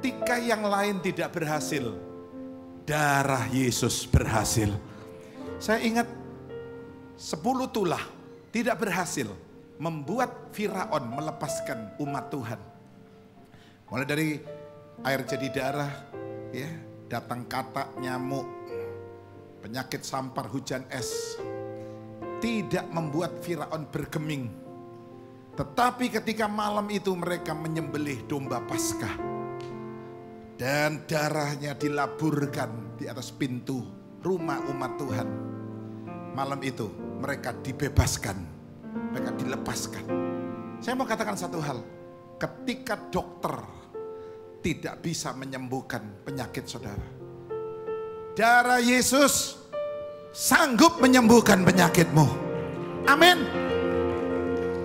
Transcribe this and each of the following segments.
ketika yang lain tidak berhasil, darah Yesus berhasil. Saya ingat 10 tulah tidak berhasil membuat Firaun melepaskan umat Tuhan. Mulai dari air jadi darah, ya, datang katak, nyamuk, penyakit sampar, hujan es, tidak membuat Firaun bergeming. Tetapi ketika malam itu mereka menyembelih domba Paskah dan darahnya dilaburkan di atas pintu rumah umat Tuhan. Malam itu mereka dibebaskan, mereka dilepaskan. Saya mau katakan satu hal, ketika dokter tidak bisa menyembuhkan penyakit saudara, darah Yesus sanggup menyembuhkan penyakitmu. Amin.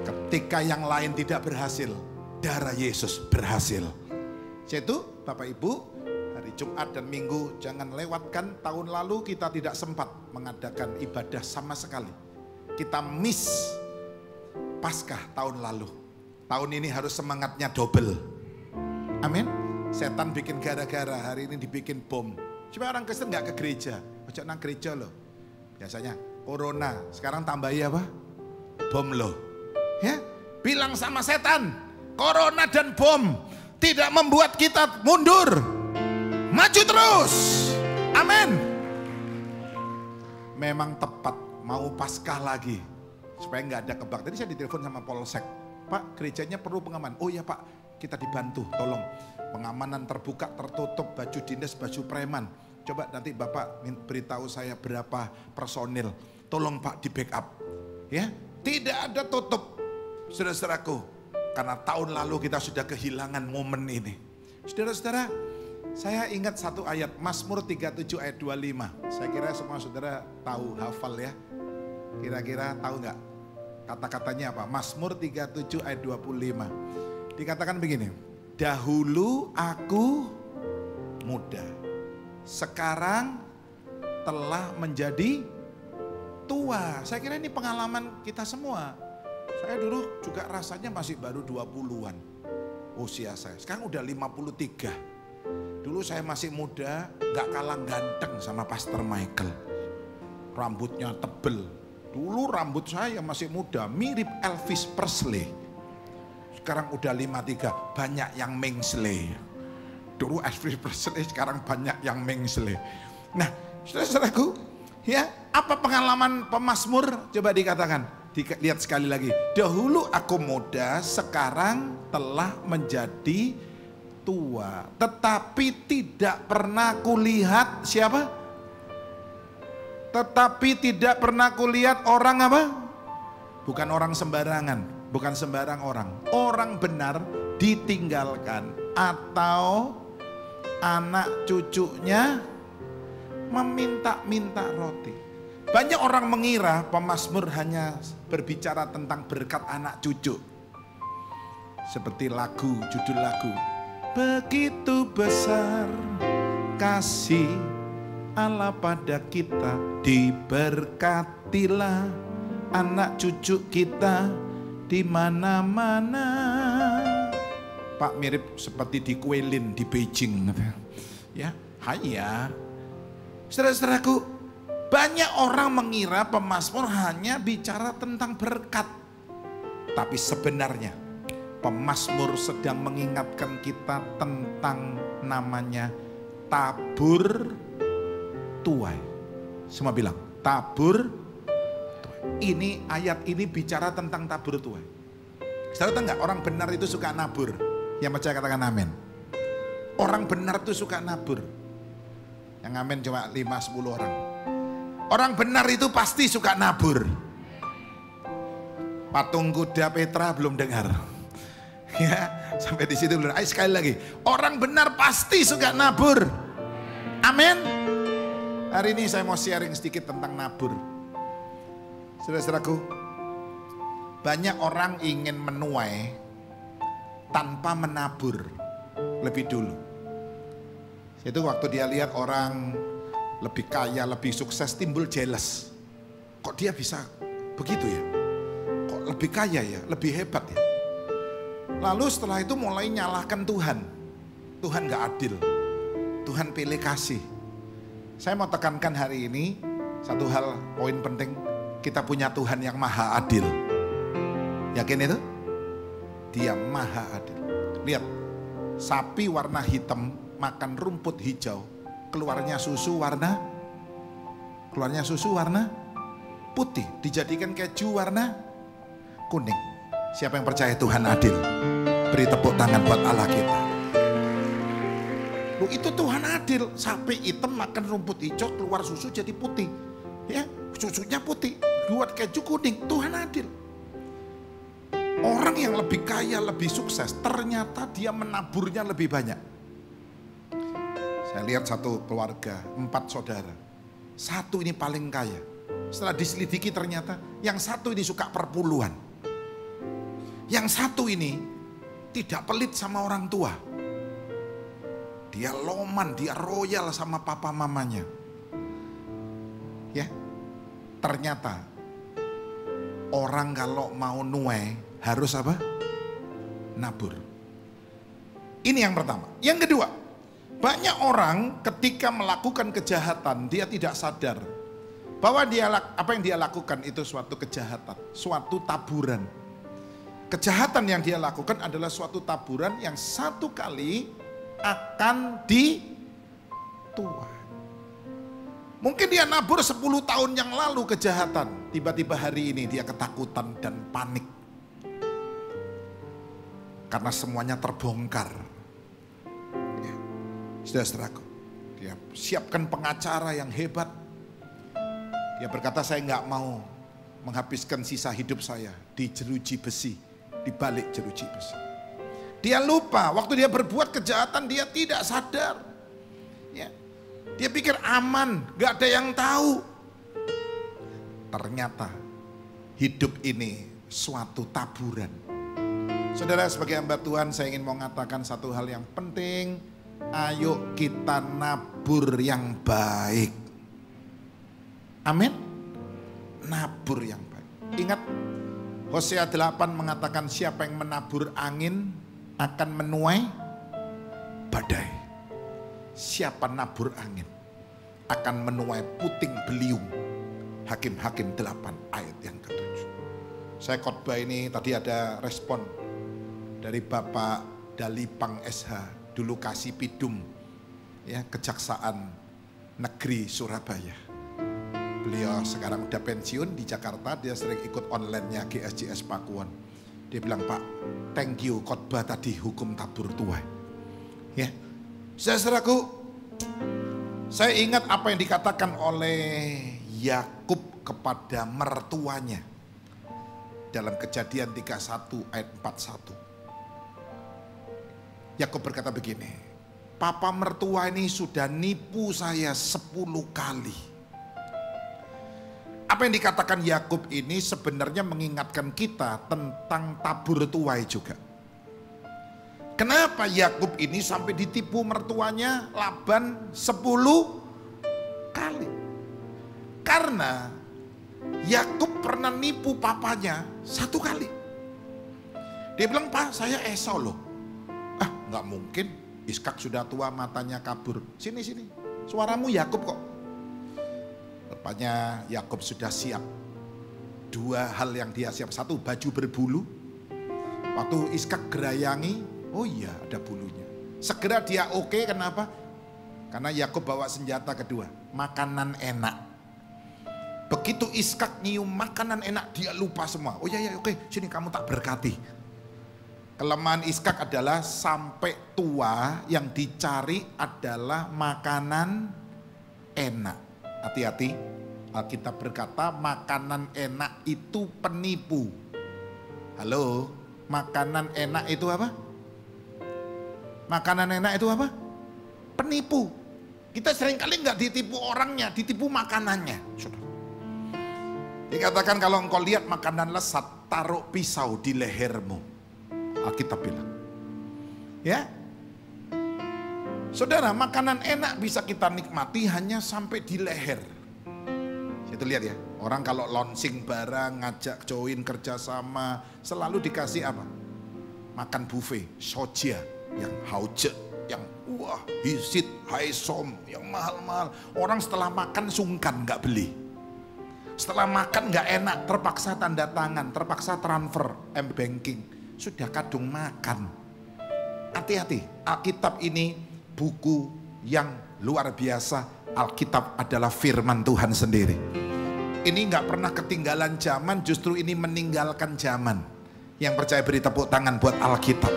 Ketika yang lain tidak berhasil, darah Yesus berhasil. Yaitu Bapak Ibu, hari Jumat dan Minggu jangan lewatkan. Tahun lalu kita tidak sempat mengadakan ibadah sama sekali. Kita miss Paskah tahun lalu. Tahun ini harus semangatnya double. Amin. Setan bikin gara-gara, hari ini dibikin bom. Cuma orang Kristen gak ke gereja. Ojo nang gereja loh. Biasanya corona, sekarang tambahi apa? Bom loh. Ya, bilang sama setan, corona dan bom tidak membuat kita mundur. Maju terus. Amin. Memang tepat, mau Paskah lagi. Supaya nggak ada kebak. Tadi saya ditelepon sama Polsek. Pak, gerejanya perlu pengaman. Oh iya Pak, kita dibantu, tolong. Pengamanan terbuka, tertutup, baju dinas, baju preman. Coba nanti Bapak beritahu saya berapa personil. Tolong Pak di backup. Ya, tidak ada tutup. Saudara-saudaraku, karena tahun lalu kita sudah kehilangan momen ini. Saudara-saudara, saya ingat satu ayat, Mazmur 37 ayat 25. Saya kira semua saudara tahu, hafal ya. Kira-kira tahu nggak? Kata-katanya apa? Mazmur 37 ayat 25. Dikatakan begini, dahulu aku muda, sekarang telah menjadi tua. Saya kira ini pengalaman kita semua. Saya dulu juga rasanya masih baru 20-an usia saya. Sekarang udah 53. Dulu saya masih muda, gak kalah ganteng sama Pastor Michael. Rambutnya tebel. Dulu rambut saya masih muda, mirip Elvis Presley. Sekarang udah 53, banyak yang mengsle. Dulu Elvis Presley, sekarang banyak yang mengsle. Nah, saudara-saudaraku, ya, apa pengalaman pemazmur? Coba dikatakan. Lihat sekali lagi. Dahulu aku muda, sekarang telah menjadi tua. Tetapi tidak pernah kulihat siapa? Tetapi tidak pernah kulihat orang apa? Bukan orang sembarangan. Bukan sembarang orang. Orang benar ditinggalkan. Atau anak cucunya meminta-minta roti. Banyak orang mengira pemazmur hanya berbicara tentang berkat anak cucu. Seperti lagu, judul lagu. Begitu besar kasih Allah pada kita, diberkatilah anak cucu kita di mana-mana. Pak, mirip seperti di Kuelin di Beijing. Ya, hanya saudara-saudaraku, banyak orang mengira pemazmur hanya bicara tentang berkat. Tapi sebenarnya pemazmur sedang mengingatkan kita tentang namanya tabur tuai. Semua bilang tabur tuai. Ini ayat ini bicara tentang tabur tuai. Saudara tahu nggak, orang benar itu suka nabur. Yang percaya katakan amin. Orang benar itu suka nabur. Yang amin cuma 5-10 orang. Orang benar itu pasti suka nabur. Patung kuda Petra belum dengar. Ya, sampai di situ belum. Ayo sekali lagi. Orang benar pasti suka nabur. Amin. Hari ini saya mau sharing sedikit tentang nabur. Saudara-saudaraku, banyak orang ingin menuai tanpa menabur lebih dulu. Itu waktu dia lihat orang lebih kaya, lebih sukses, timbul jealous. Kok dia bisa begitu ya? Kok lebih kaya ya? Lebih hebat ya? Lalu setelah itu mulai nyalahkan Tuhan. Tuhan gak adil. Tuhan pilih kasih. Saya mau tekankan hari ini satu hal, poin penting. Kita punya Tuhan yang maha adil. Yakin itu? Dia maha adil. Lihat, sapi warna hitam makan rumput hijau, keluarnya susu warna putih, dijadikan keju warna kuning. Siapa yang percaya Tuhan adil? Beri tepuk tangan buat Allah kita. Loh, itu Tuhan adil. Sapi hitam makan rumput hijau, keluar susu jadi putih. Ya, susunya putih, buat keju kuning. Tuhan adil. Orang yang lebih kaya, lebih sukses, ternyata dia menaburnya lebih banyak. Saya lihat satu keluarga, 4 saudara. Satu ini paling kaya. Setelah diselidiki ternyata yang satu ini suka perpuluhan. Yang satu ini tidak pelit sama orang tua. Dia loman, dia royal sama papa mamanya. Ya, ternyata orang kalau mau nuai harus apa? Nabur. Ini yang pertama. Yang kedua, banyak orang ketika melakukan kejahatan dia tidak sadar bahwa apa yang dia lakukan itu suatu kejahatan, suatu taburan. Kejahatan yang dia lakukan adalah suatu taburan yang satu kali akan dituai. Mungkin dia nabur 10 tahun yang lalu kejahatan, tiba-tiba hari ini dia ketakutan dan panik. Karena semuanya terbongkar. Ya. Saudara-saudaraku, dia siapkan pengacara yang hebat. Dia berkata, saya nggak mau menghabiskan sisa hidup saya di jeruji besi, di balik jeruji besi. Dia lupa, waktu dia berbuat kejahatan dia tidak sadar. Ya. Dia pikir aman, nggak ada yang tahu. Ternyata hidup ini suatu taburan. Saudara, sebagai hamba Tuhan, saya ingin mau mengatakan satu hal yang penting. Ayo kita nabur yang baik. Amin. Nabur yang baik. Ingat, Hosea 8 mengatakan siapa yang menabur angin akan menuai badai. Siapa nabur angin akan menuai puting beliung. Hakim-Hakim 8 ayat yang ke-7. Saya khotbah ini tadi ada respon dari Bapak Dalipang SH, dulu Kasipidum, ya, Kejaksaan Negeri Surabaya. Beliau sekarang udah pensiun di Jakarta, dia sering ikut online-nya GSJS Pakuan. Dia bilang, Pak, thank you khotbah tadi hukum tabur tuai. Ya, saudaraku, saya ingat apa yang dikatakan oleh Yakub kepada mertuanya dalam Kejadian 31 ayat 41. Yakub berkata begini, papa mertua ini sudah nipu saya 10 kali. Apa yang dikatakan Yakub ini sebenarnya mengingatkan kita tentang tabur tuai juga. Kenapa Yakub ini sampai ditipu mertuanya Laban 10 kali? Karena Yakub pernah nipu papanya 1 kali. Dia bilang, Pak, saya Esau loh. Ah, nggak mungkin. Iskak sudah tua, matanya kabur. Sini, suaramu Yakub kok. Rupanya Yakub sudah siap. 2 hal yang dia siap. 1, baju berbulu. Waktu Iskak gerayangi, oh iya ada bulunya. Segera dia oke, kenapa? Karena Yakub bawa senjata kedua, makanan enak. Begitu Iskak nyium makanan enak, dia lupa semua. Oh iya oke, sini kamu tak berkati. Kelemahan Iskak adalah sampai tua yang dicari adalah makanan enak. Hati-hati, Alkitab berkata makanan enak itu penipu. Halo, makanan enak itu apa? Makanan enak itu apa? Penipu. Kita seringkali nggak ditipu orangnya, ditipu makanannya. Dikatakan kalau engkau lihat makanan lesat, taruh pisau di lehermu. Alkitab bilang. Ya. Saudara, makanan enak bisa kita nikmati hanya sampai di leher. Itu lihat ya, orang kalau launching barang, ngajak join kerjasama, selalu dikasih apa? Makan buffet, soja, yang hauce, yang Wah, hisit, haisom, yang mahal-mahal. Orang setelah makan sungkan nggak beli. Setelah makan nggak enak, terpaksa tanda tangan, terpaksa transfer, m-banking. Sudah kadung makan. Hati-hati, Alkitab ini buku yang luar biasa. Alkitab adalah firman Tuhan sendiri. Ini nggak pernah ketinggalan zaman, justru ini meninggalkan zaman. Yang percaya beri tepuk tangan buat Alkitab.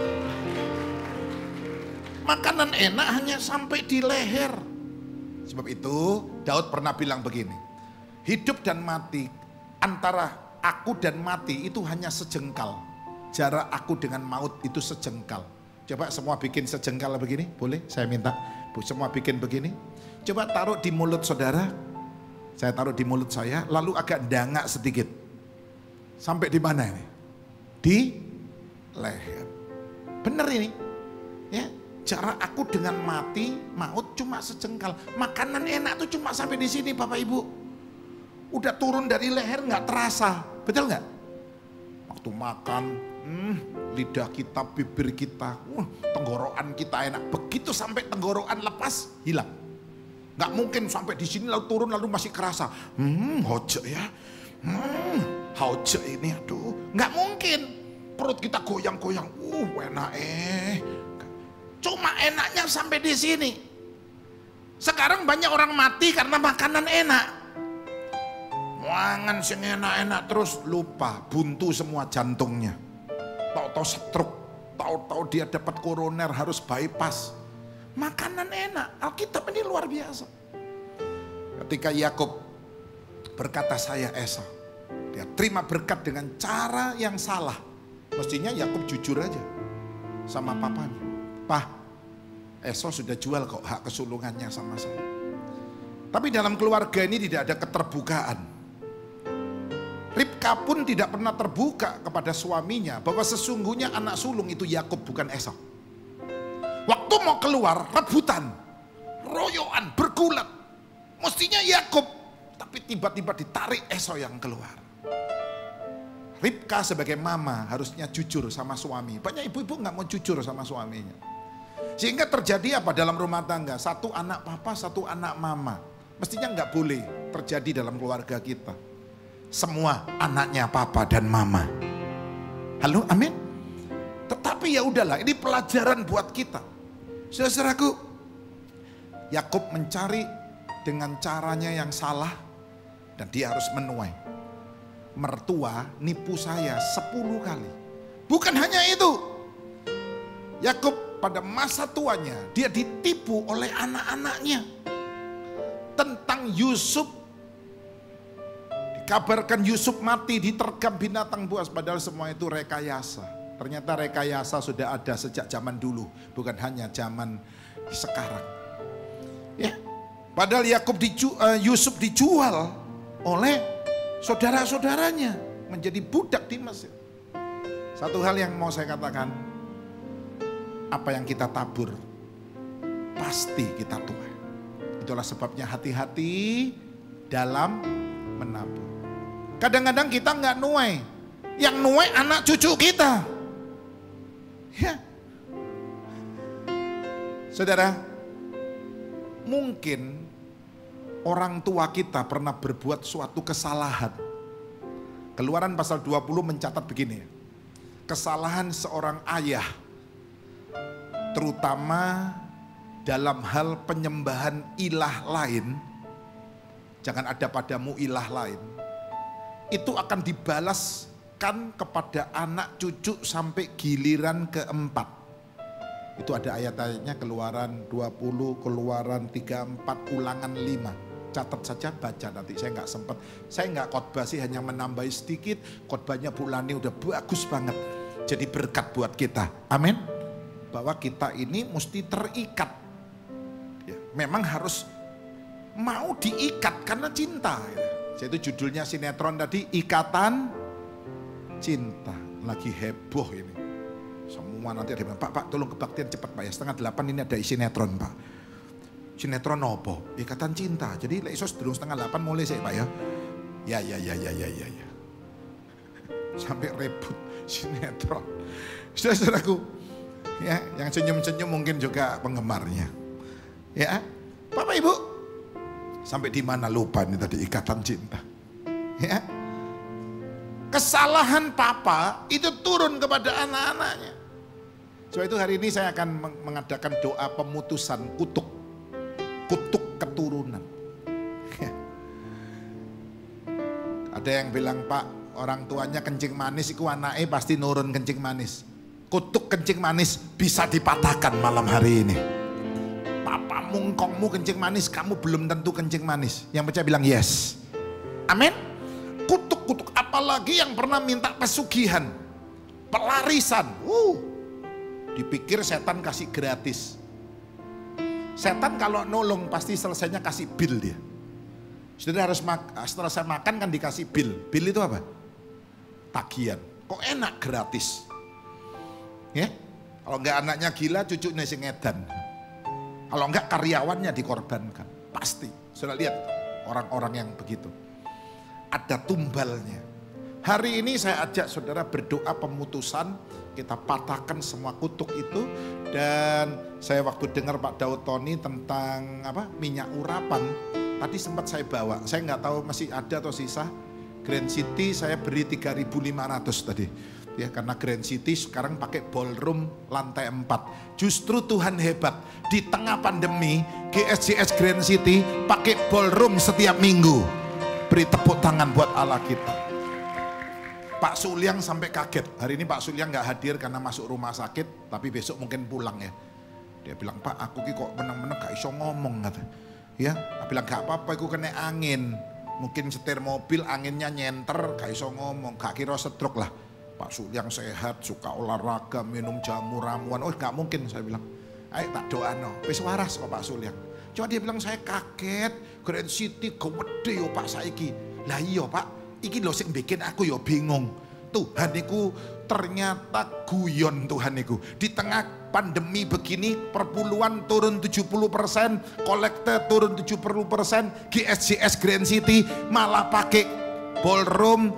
Makanan enak hanya sampai di leher. Sebab itu Daud pernah bilang begini, hidup dan mati, antara aku dan mati itu hanya sejengkal. Jarak aku dengan maut itu sejengkal. Coba semua bikin sejengkal begini, boleh? Saya minta, semua bikin begini. Coba taruh di mulut saudara. Saya taruh di mulut saya, lalu agak dangak sedikit. Sampai di mana ini? Di leher. Bener ini. Ya, jarak aku dengan mati, maut cuma sejengkal. Makanan enak tuh cuma sampai di sini Bapak Ibu. Udah turun dari leher nggak terasa. Betul nggak? Waktu makan, lidah kita, bibir kita, tenggorokan kita enak. Begitu sampai tenggorokan lepas, hilang. Nggak mungkin sampai di sini lalu turun lalu masih kerasa. Hoje ya. Hoje ini aduh. Nggak mungkin. Perut kita goyang-goyang. Enak Cuma enaknya sampai di sini. Sekarang banyak orang mati karena makanan enak. Mangan sing enak-enak terus lupa, buntu semua jantungnya. Tahu-tahu stroke, tahu-tahu dia dapat koroner harus bypass. Makanan enak, Alkitab ini luar biasa. Ketika Yakub berkata saya Esau, dia terima berkat dengan cara yang salah. Mestinya Yakub jujur aja sama papanya. Pak, Esau sudah jual kok hak kesulungannya sama saya. Tapi dalam keluarga ini tidak ada keterbukaan. Ribka pun tidak pernah terbuka kepada suaminya bahwa sesungguhnya anak sulung itu Yakub bukan Esau. Waktu mau keluar rebutan, royoan, bergulat. Mestinya Yakub, tapi tiba-tiba ditarik Esau yang keluar. Ribka sebagai mama harusnya jujur sama suami. Banyak ibu-ibu nggak mau jujur sama suaminya. Sehingga terjadi apa dalam rumah tangga? Satu anak papa, satu anak mama. Mestinya nggak boleh terjadi dalam keluarga kita. Semua anaknya papa dan mama. Halo, amin. Tetapi ya udahlah, ini pelajaran buat kita. Saudaraku, Yakub mencari dengan caranya yang salah dan dia harus menuai. Mertua nipu saya 10 kali. Bukan hanya itu. Yakub pada masa tuanya dia ditipu oleh anak-anaknya. Tentang Yusuf, dikabarkan Yusuf mati diterkam binatang buas, padahal semua itu rekayasa. Ternyata rekayasa sudah ada sejak zaman dulu, bukan hanya zaman sekarang. Ya, padahal Yusuf dijual oleh saudara-saudaranya menjadi budak di Mesir. Satu hal yang mau saya katakan, apa yang kita tabur pasti kita tuai. Itulah sebabnya hati-hati dalam menabur. Kadang-kadang kita nggak nuai, yang nuai anak cucu kita. Ya, saudara, mungkin orang tua kita pernah berbuat suatu kesalahan. Keluaran pasal 20 mencatat begini, kesalahan seorang ayah, terutama dalam hal penyembahan ilah lain, jangan ada padamu ilah lain, itu akan dibalaskan kepada anak cucu sampai giliran keempat. Itu ada ayat-ayatnya, Keluaran 20, Keluaran 34, Ulangan 5. Catat saja, baca nanti. Saya nggak sempat, saya nggak khotbah sih, hanya menambahi sedikit. Khotbahnya Bu Lani udah bagus banget. Jadi berkat buat kita. Amin. Bahwa kita ini mesti terikat. Ya, memang harus mau diikat karena cinta. Ya. Itu judulnya sinetron tadi, Ikatan Cinta. Lagi heboh ini. Semua nanti ada bilang, Pak tolong kebaktian cepat Pak ya, 7:30 ini ada sinetron Pak. Sinetron apa? Ikatan Cinta. Jadi lek iso sedurung 7:30 mulai sih Pak ya. Ya. Sampai rebut sinetron. Saudaraku, Ya, yang senyum-senyum mungkin juga penggemarnya. Ya, Bapak Ibu, sampai di mana lupa ini tadi ikatan cinta. Ya, kesalahan papa itu turun kepada anak-anaknya. Sebab itu hari ini saya akan mengadakan doa pemutusan kutuk keturunan. Ya. Ada yang bilang, Pak, orang tuanya kencing manis, itu anaknya pasti nurun kencing manis. Kutuk kencing manis bisa dipatahkan malam hari ini. Papamu, engkongmu kencing manis, kamu belum tentu kencing manis. Yang percaya bilang yes. Amin. Kutuk-kutuk, apalagi yang pernah minta pesugihan, pelarisan. Dipikir setan kasih gratis. Setan kalau nolong pasti selesainya kasih bill dia. Saudara harus setelah saya makan kan dikasih bill. Bill itu apa? Tagihan. Kok enak gratis? Ya, kalau enggak anaknya gila, cucunya sing edan. Kalau enggak karyawannya dikorbankan, pasti. Sudah lihat orang-orang yang begitu. Ada tumbalnya. Hari ini saya ajak saudara berdoa pemutusan, kita patahkan semua kutuk itu. Dan saya waktu dengar Pak Daud Tony tentang minyak urapan, tadi sempat saya bawa. Saya nggak tahu masih ada atau sisa. Grand City saya beri 3.500 tadi. Ya, karena Grand City sekarang pakai ballroom lantai 4. Justru Tuhan hebat. Di tengah pandemi, GSJS Grand City pakai ballroom setiap minggu. Beri tepuk tangan buat Allah kita. Pak Sulyang sampai kaget. Hari ini Pak Sulyang nggak hadir karena masuk rumah sakit, tapi besok mungkin pulang ya. Dia bilang, Pak, aku kok meneng-meneng gak iso ngomong kata. Ya, aku bilang gak apa-apa, aku kena angin. Mungkin setir mobil anginnya nyenter, gak iso ngomong, gak kira stroke lah. Pak Sulyang sehat, suka olahraga, minum jamu ramuan. Oh gak mungkin, saya bilang. Ayo tak doa no, wis waras kok Pak Sulyang. Cuma dia bilang saya kaget, Grand City gede yo Pak saiki. Lah iya Pak, iki lho sing bikin aku yo bingung. Tuhan niku ternyata guyon Tuhan niku. Di tengah pandemi begini perpuluhan turun 70%, kolektor turun 70%, GSJS Grand City malah pakai ballroom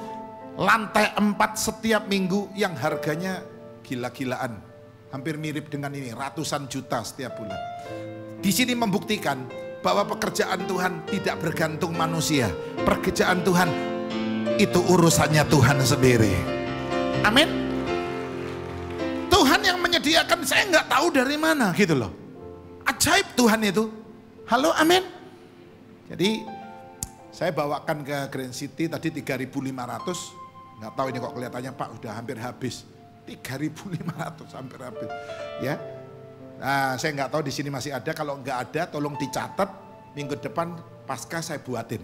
lantai 4 setiap minggu yang harganya gila-gilaan. Hampir mirip dengan ini, ratusan juta setiap bulan. Di sini membuktikan bahwa pekerjaan Tuhan tidak bergantung manusia. Pekerjaan Tuhan itu urusannya Tuhan sendiri. Amin. Tuhan yang menyediakan, saya nggak tahu dari mana gitu loh. Ajaib Tuhan itu. Halo, amin. Jadi saya bawakan ke Grand City tadi 3.500. Nggak tahu ini kok kelihatannya Pak udah hampir habis. 3.500 hampir habis. Ya. Nah, saya nggak tahu di sini masih ada. Kalau nggak ada, tolong dicatat. Minggu depan pasca saya buatin.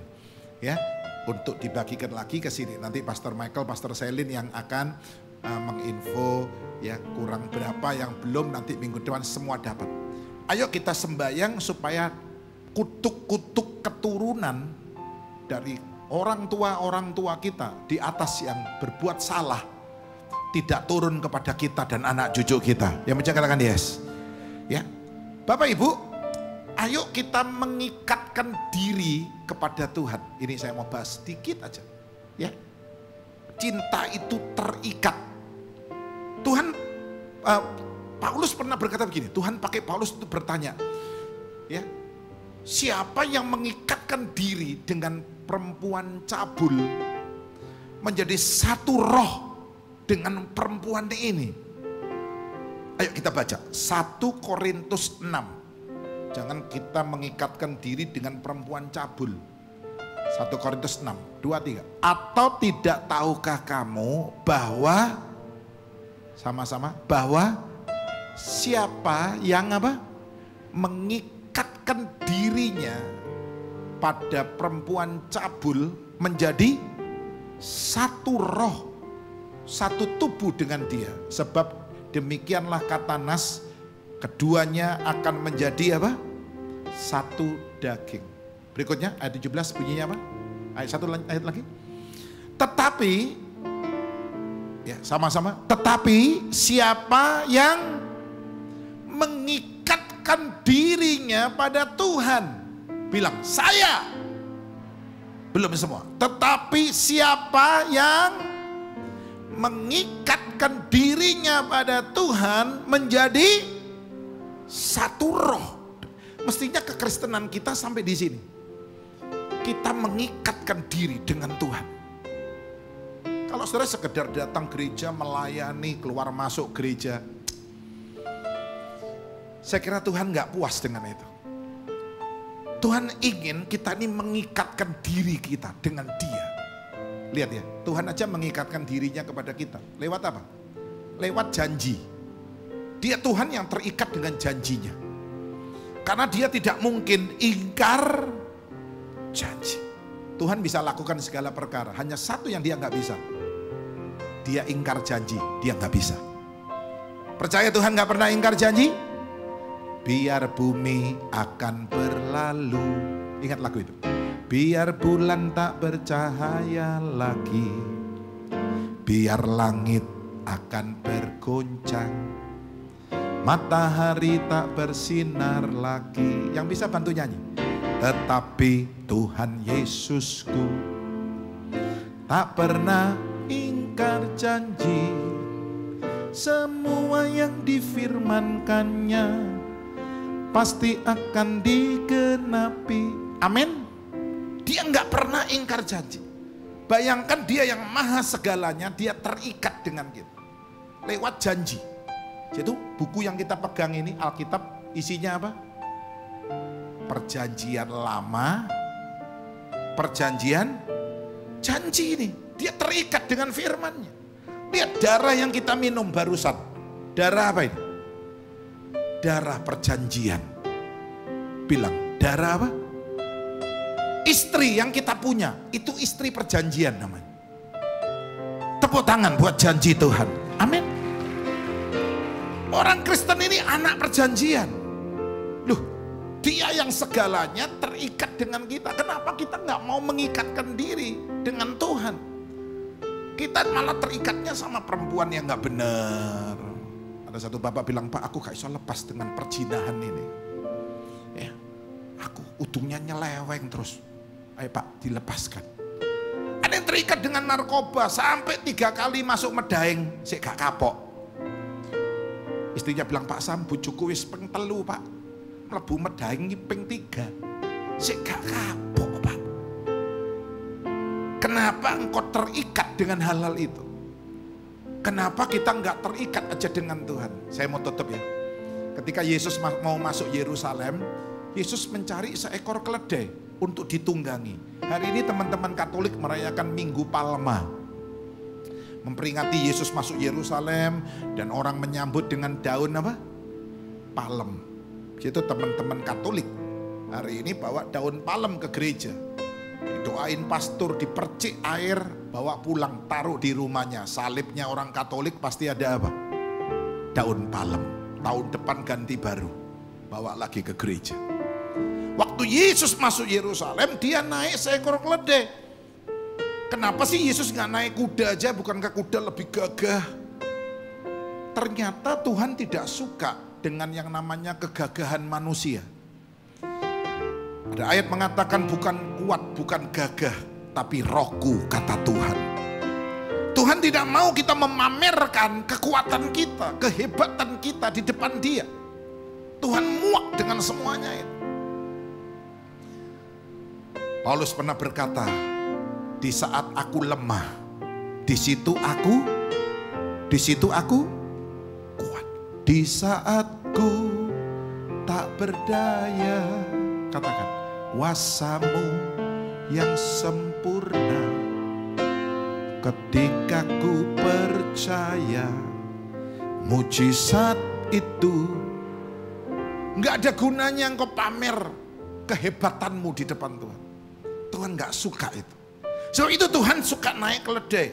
Ya. Untuk dibagikan lagi ke sini. Nanti Pastor Michael, Pastor Selin yang akan menginfo ya kurang berapa yang belum, nanti minggu depan semua dapat. Ayo kita sembahyang supaya kutuk-kutuk keturunan dari orang tua kita di atas yang berbuat salah tidak turun kepada kita dan anak cucu kita. Yang mencakarakan yes. Ya. Bapak Ibu, ayo kita mengikatkan diri kepada Tuhan. Ini saya mau bahas sedikit aja. Ya. Cinta itu terikat. Tuhan, Paulus pernah berkata begini, Tuhan pakai Paulus untuk bertanya, ya, siapa yang mengikatkan diri dengan perempuan cabul menjadi satu roh dengan perempuan ini? Ayo kita baca 1 Korintus 6. Jangan kita mengikatkan diri dengan perempuan cabul. 1 Korintus 6, 2, 3. Atau tidak tahukah kamu bahwa sama-sama bahwa siapa yang mengikatkan dirinya pada perempuan cabul menjadi satu roh, satu tubuh dengan dia. Sebab demikianlah kata Nas, keduanya akan menjadi satu daging. Berikutnya ayat 17 bunyinya apa? Ayat lagi. Tetapi ya sama-sama. Tetapi siapa yang mengikatkan dirinya pada Tuhan, bilang saya. Belum semua. Tetapi siapa yang mengikatkan dirinya pada Tuhan menjadi satu roh. Mestinya kekristenan kita sampai di sini. Kita mengikatkan diri dengan Tuhan. Kalau saudara sekedar datang gereja, melayani, keluar masuk gereja, saya kira Tuhan gak puas dengan itu. Tuhan ingin kita ini mengikatkan diri kita dengan Dia. Lihat ya, Tuhan aja mengikatkan dirinya kepada kita. Lewat apa? Lewat janji. Dia Tuhan yang terikat dengan janjinya. Karena Dia tidak mungkin ingkar janji. Tuhan bisa lakukan segala perkara. Hanya satu yang Dia nggak bisa. Dia ingkar janji. Dia nggak bisa. Percaya Tuhan nggak pernah ingkar janji? Biar bumi akan berlalu. Ingat lagu itu. Biar bulan tak bercahaya lagi. Biar langit akan bergoncang. Matahari tak bersinar lagi. Yang bisa bantu nyanyi. Tetapi Tuhan Yesusku tak pernah ingkar janji. Semua yang difirmankannya pasti akan digenapi. Amin. Dia nggak pernah ingkar janji. Bayangkan Dia yang maha segalanya, Dia terikat dengan kita lewat janji. Jadi buku yang kita pegang ini, Alkitab, isinya apa? Perjanjian lama, perjanjian janji ini. Dia terikat dengan firman-Nya. Lihat darah yang kita minum barusan. Darah apa ini? Darah perjanjian. Bilang, darah apa? Istri yang kita punya, itu istri perjanjian namanya. Tepuk tangan buat janji Tuhan. Amin. Orang Kristen ini anak perjanjian. Loh, Dia yang segalanya terikat dengan kita. Kenapa kita nggak mau mengikatkan diri dengan Tuhan? Kita malah terikatnya sama perempuan yang nggak benar. Ada satu bapak bilang, Pak, aku gak bisa lepas dengan perjinahan ini. Ya, aku ujungnya nyeleweng terus. Ayo Pak, dilepaskan. Ada yang terikat dengan narkoba sampai 3 kali masuk medaeng, sik gak kapok. Istrinya bilang, Pak Sam, bojoku wis ping 3 Pak, mlebu medaeng ping 3, sik gak kapok Pak. Kenapa engkau terikat dengan hal-hal itu? Kenapa kita nggak terikat aja dengan Tuhan? Saya mau tutup ya. Ketika Yesus mau masuk Yerusalem, Yesus mencari seekor keledai untuk ditunggangi. Hari ini teman-teman Katolik merayakan Minggu Palma. Memperingati Yesus masuk Yerusalem dan orang menyambut dengan daun apa? Palem. Itu teman-teman Katolik hari ini bawa daun palem ke gereja. Didoain pastor, dipercik air, bawa pulang, taruh di rumahnya. Salibnya orang Katolik pasti ada apa? Daun palem. Tahun depan ganti baru, bawa lagi ke gereja. Waktu Yesus masuk Yerusalem, Dia naik seekor keledai. Kenapa sih Yesus nggak naik kuda aja? Bukankah kuda lebih gagah? Ternyata Tuhan tidak suka dengan yang namanya kegagahan manusia. Ada ayat mengatakan bukan kuat, bukan gagah, tapi rohku, kata Tuhan. Tuhan tidak mau kita memamerkan kekuatan kita, kehebatan kita di depan Dia. Tuhan muak dengan semuanya itu. Paulus pernah berkata, di saat aku lemah, di situ aku kuat. Di saatku tak berdaya, katakan, kuasa-Mu yang sempurna. Ketika ku percaya mujizat itu, nggak ada gunanya engkau pamer kehebatanmu di depan Tuhan. Tuhan nggak suka itu. So itu Tuhan suka naik keledai.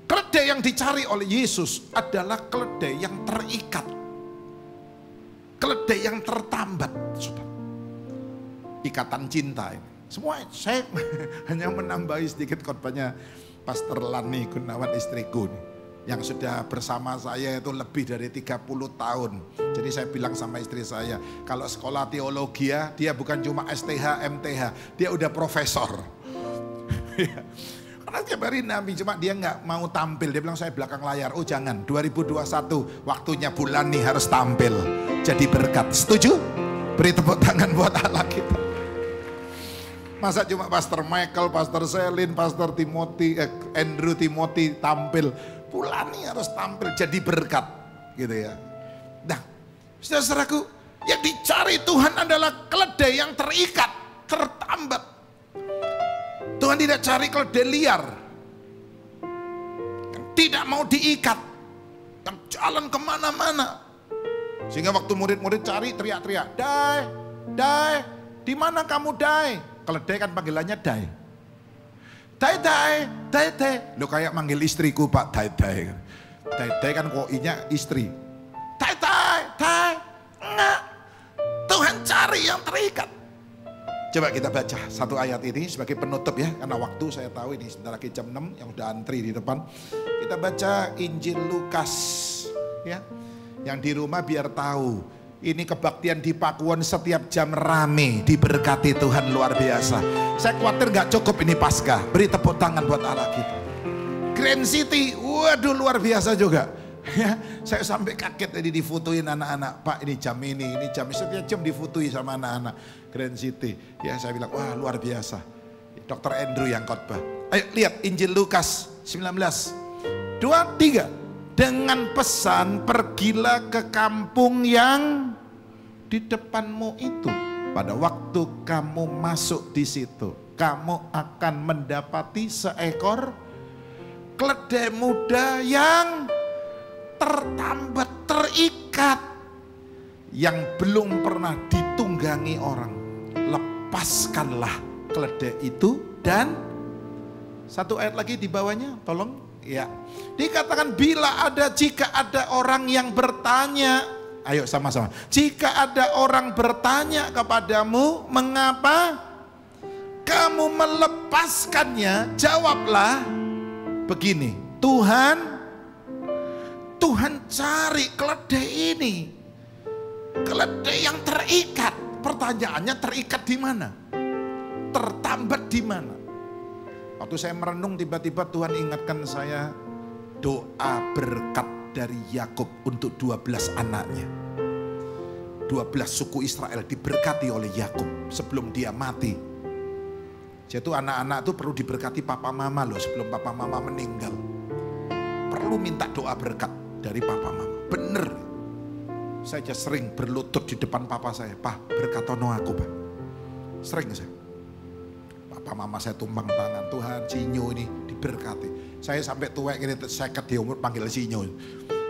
Keledai yang dicari oleh Yesus adalah keledai yang terikat, keledai yang tertambat, saudara. Ikatan cinta ini. Semua saya hanya menambahi sedikit khotbahnya Pastor Lani Gunawan, istriku nih, yang sudah bersama saya itu lebih dari 30 tahun. Jadi saya bilang sama istri saya, kalau sekolah teologi ya, dia bukan cuma STH, MTH, dia udah profesor. Karena Orang tiap hari Nabi, cuma dia nggak mau tampil. Dia bilang saya belakang layar. Oh jangan, 2021 waktunya bulan nih harus tampil. Jadi berkat. Setuju? Beri tepuk tangan buat Allah kita. Masa cuma Pastor Michael, Pastor Selin, Pastor Timothy, Andrew Timothy tampil. Bulan nih harus tampil jadi berkat. Gitu ya. Nah, saudara-saudaraku, yang dicari Tuhan adalah keledai yang terikat, tertambat. Tuhan tidak cari keledai liar yang tidak mau diikat, yang jalan kemana-mana. Sehingga waktu murid-murid cari teriak-teriak, Dai, Dai, di mana kamu Dai? Keledai kan panggilannya Dai. Dai, Dai, Dai, Dai. Lo kayak manggil istriku Pak, Dai, Dai. Dai, Dai kan koinya istri. Dai, Dai, Dai. Enggak. Tuhan cari yang terikat. Coba kita baca satu ayat ini sebagai penutup ya. Karena waktu saya tahu ini sebentar lagi jam 6 yang udah antri di depan. Kita baca Injil Lukas ya. Yang di rumah biar tahu. Ini kebaktian di Pakuwon setiap jam rame. Diberkati Tuhan luar biasa. Saya khawatir gak cukup ini Paskah. Beri tepuk tangan buat Allah kita. Grand City, waduh luar biasa juga. Ya, saya sampai kaget tadi difotoin anak-anak. Pak ini jam setiap jam difotoi sama anak-anak Grand City. Ya saya bilang wah luar biasa. Dr. Andrew yang khotbah. Ayo lihat Injil Lukas 19 2-3. Dengan pesan pergilah ke kampung yang di depanmu itu. Pada waktu kamu masuk di situ, kamu akan mendapati seekor keledai muda yang tertambat, terikat, yang belum pernah ditunggangi orang. Lepaskanlah keledai itu dan satu ayat lagi di bawahnya, tolong ya. Dikatakan jika ada orang yang bertanya, ayo sama-sama. Jika ada orang bertanya kepadamu, mengapa kamu melepaskannya? Jawablah begini, Tuhan cari keledai ini. Keledai yang terikat. Pertanyaannya terikat di mana? Tertambat di mana? Waktu saya merenung tiba-tiba Tuhan ingatkan saya doa berkat dari Yakub untuk 12 anaknya. 12 suku Israel diberkati oleh Yakub sebelum dia mati. Jadi anak-anak itu perlu diberkati papa mama loh sebelum papa mama meninggal. Perlu minta doa berkat dari papa mama. Bener. Saya aja sering berlutut di depan papa saya. Pak berkatono aku pak. Sering saya. Papa mama saya tumpang tangan. Tuhan Sinyo ini diberkati. Saya sampai tua ini saya di umur panggil Sinyo.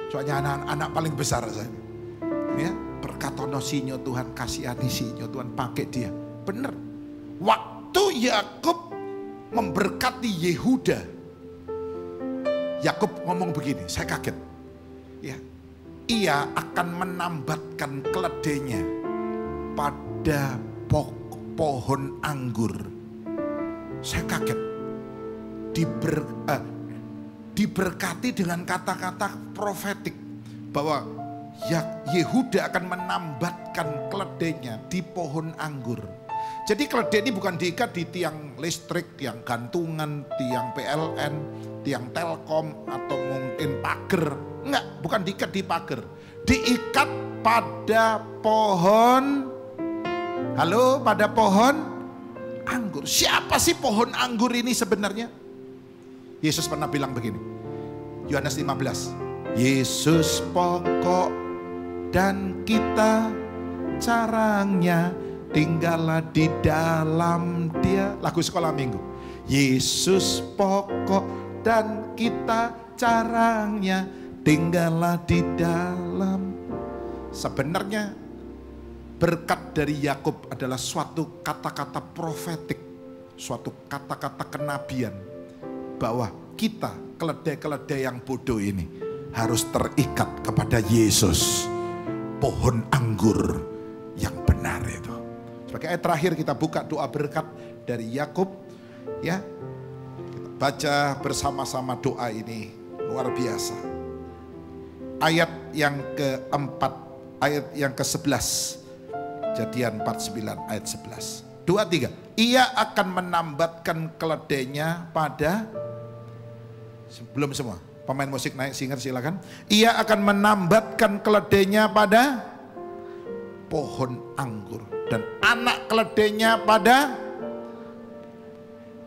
Soalnya anak-anak paling besar saya. Ya, berkatono Sinyo Tuhan, kasihani Sinyo Tuhan, pakai dia. Bener. Waktu Yakub memberkati Yehuda, Yakub ngomong begini, saya kaget. Ya, ia akan menambatkan keledainya pada pohon anggur. Saya kaget. Diberkati dengan kata-kata profetik bahwa Yehuda akan menambatkan keledainya di pohon anggur. Jadi keledai ini bukan diikat di tiang listrik, tiang gantungan, tiang PLN, tiang Telkom atau mungkin pagar. Enggak, bukan diikat di pagar. Diikat pada pohon. Halo, pada pohon anggur. Siapa sih pohon anggur ini sebenarnya? Yesus pernah bilang begini. Yohanes 15. Yesus pokok dan kita carangnya, tinggallah di dalam dia. Lagu sekolah minggu. Yesus pokok dan kita carangnya, tinggallah di dalam. Sebenarnya berkat dari Yakub adalah suatu kata-kata profetik, suatu kata-kata kenabian bahwa kita keledai-keledai yang bodoh ini harus terikat kepada Yesus, pohon anggur yang benar itu. Sebagai ayat terakhir kita buka doa berkat dari Yakub ya. Kita baca bersama-sama doa ini, luar biasa. Ayat yang keempat, ayat yang ke-11. Kejadian 49 ayat 11. 2-3. Ia akan menambatkan keledainya pada Belum semua. Pemain musik naik, singer silakan. Ia akan menambatkan keledainya pada pohon anggur dan anak keledainya pada.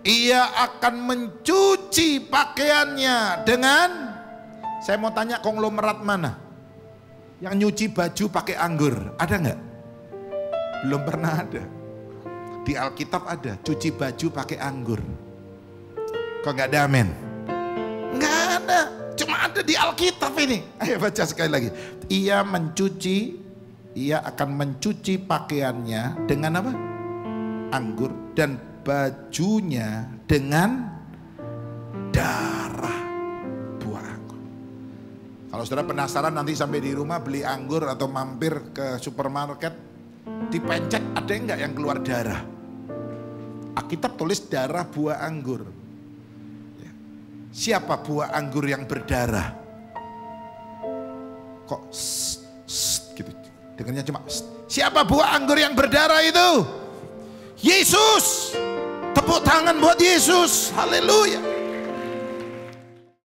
Ia akan mencuci pakaiannya dengan. Saya mau tanya, konglomerat mana yang nyuci baju pakai anggur? Ada nggak? Belum pernah ada. Di Alkitab ada cuci baju pakai anggur. Kok nggak ada amin? Nggak ada, cuma ada di Alkitab ini. Ayo baca sekali lagi. Ia akan mencuci pakaiannya dengan apa? Anggur, dan bajunya dengan darah buah anggur. Kalau saudara penasaran, nanti sampai di rumah beli anggur atau mampir ke supermarket, dipencet ada enggak yang keluar darah? Alkitab tulis darah buah anggur. Siapa buah anggur yang berdarah? Kok gitu? Dengarnya cuma siapa buah anggur yang berdarah itu? Yesus. Tepuk tangan buat Yesus. Haleluya.